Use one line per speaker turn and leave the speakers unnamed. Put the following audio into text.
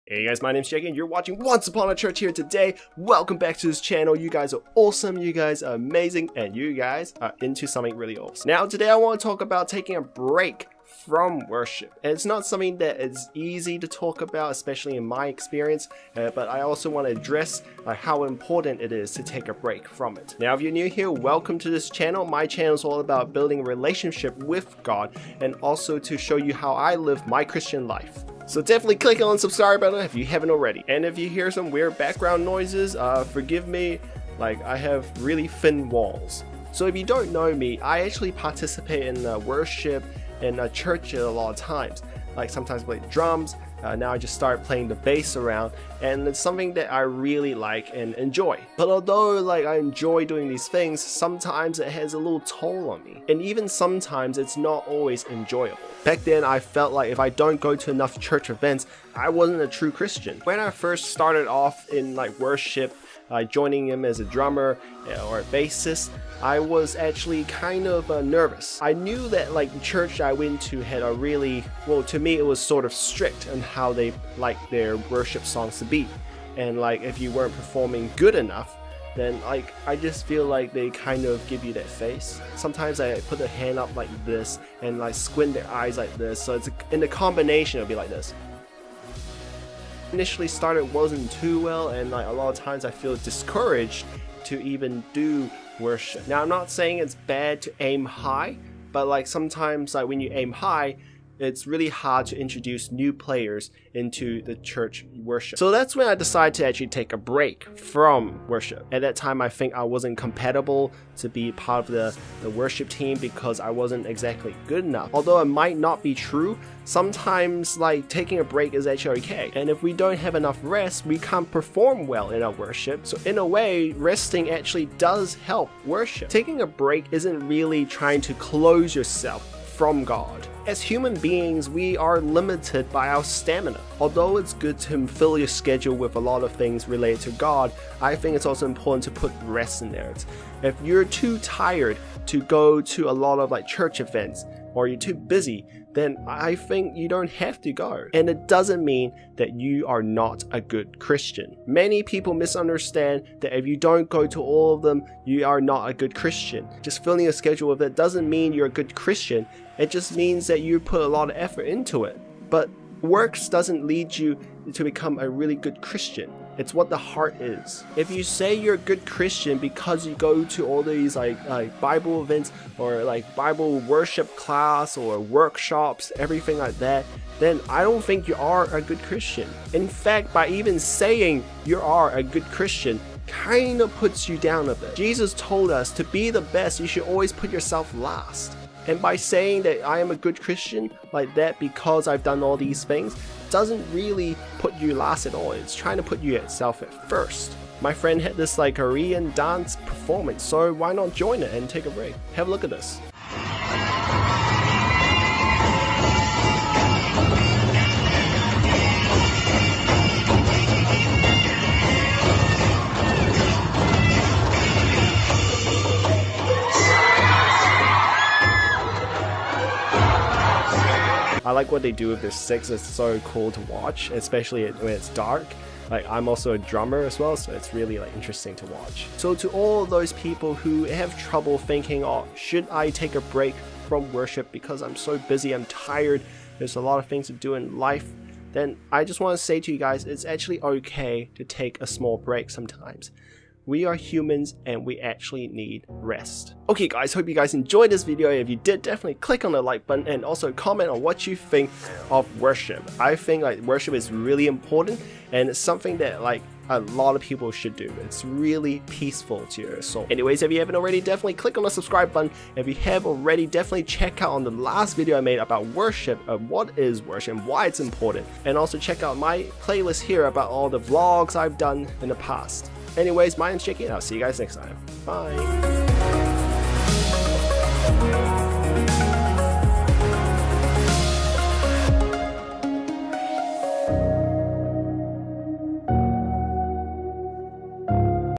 Hey guys, my name's Jake and you're watching Once Upon a Church here today. Welcome back to this channel. You guys are awesome, you guys are amazing, and you guys are into something really awesome. Now today I want to talk about taking a break from worship. And it's not something that is easy to talk about, especially in my experience, but I also want to address how important it is to take a break from it. Now if you're new here, welcome to this channel. My channel is all about building a relationship with God and also to show you how I live my Christian life. So definitely click on the subscribe button if you haven't already. And if you hear some weird background noises, forgive me, like I have really thin walls. So if you don't know me, I actually participate in worship in a church a lot of times. Like sometimes I play drums, now I just start playing the bass around, and it's something that I really like and enjoy. But although like I enjoy doing these things, sometimes it has a little toll on me. And even sometimes it's not always enjoyable. Back then I felt like if I don't go to enough church events, I wasn't a true Christian. When I first started off in like worship, joining him as a drummer or a bassist, I was actually kind of nervous. I knew that like the church I went to had a really, well, to me it was sort of strict on how they like their worship songs to be. And like if you weren't performing good enough, then like I just feel like they kind of give you that face. Sometimes I put the hand up like this and like squint their eyes like this, so it's in the combination it'll be like this. Initially started wasn't too well, and like a lot of times I feel discouraged to even do worship. Now I'm not saying it's bad to aim high, but like sometimes like when you aim high, it's really hard to introduce new players into the church worship. So that's when I decided to actually take a break from worship. At that time I think I wasn't compatible to be part of the worship team because I wasn't exactly good enough. Although it might not be true, sometimes like taking a break is actually okay. And if we don't have enough rest, we can't perform well in our worship. So in a way, resting actually does help worship. Taking a break isn't really trying to close yourself from God. As human beings, we are limited by our stamina. Although it's good to fill your schedule with a lot of things related to God, I think it's also important to put rest in there. If you're too tired to go to a lot of like church events, or you're too busy, then I think you don't have to go. And it doesn't mean that you are not a good Christian. Many people misunderstand that if you don't go to all of them, you are not a good Christian. Just filling a schedule with it doesn't mean you're a good Christian. It just means that you put a lot of effort into it. But works doesn't lead you to become a really good Christian. It's what the heart is. If you say you're a good Christian because you go to all these like Bible events or like Bible worship class or workshops, everything like that, then I don't think you are a good Christian. In fact, by even saying you are a good Christian kind of puts you down a bit. Jesus told us to be the best, you should always put yourself last. And by saying that I am a good Christian like that because I've done all these things, doesn't really put you last at all. It's trying to put you yourself at first. My friend had this like Korean dance performance, so why not join it and take a break? Have a look at this. I like what they do with their sticks. It's so cool to watch, especially when it's dark. Like I'm also a drummer as well, so it's really like interesting to watch. So to all those people who have trouble thinking, oh, should I take a break from worship because I'm so busy, I'm tired, there's a lot of things to do in life, then I just want to say to you guys, it's actually okay to take a small break sometimes. We are humans and we actually need rest. Okay guys, hope you guys enjoyed this video. If you did, definitely click on the like button and also comment on what you think of worship. I think like worship is really important and it's something that like a lot of people should do. It's really peaceful to your soul. Anyways, if you haven't already, definitely click on the subscribe button. If you have already, definitely check out on the last video I made about worship, what is worship and why it's important. And also check out my playlist here about all the vlogs I've done in the past. Anyways, my name's Jake and I'll see you guys next time. Bye.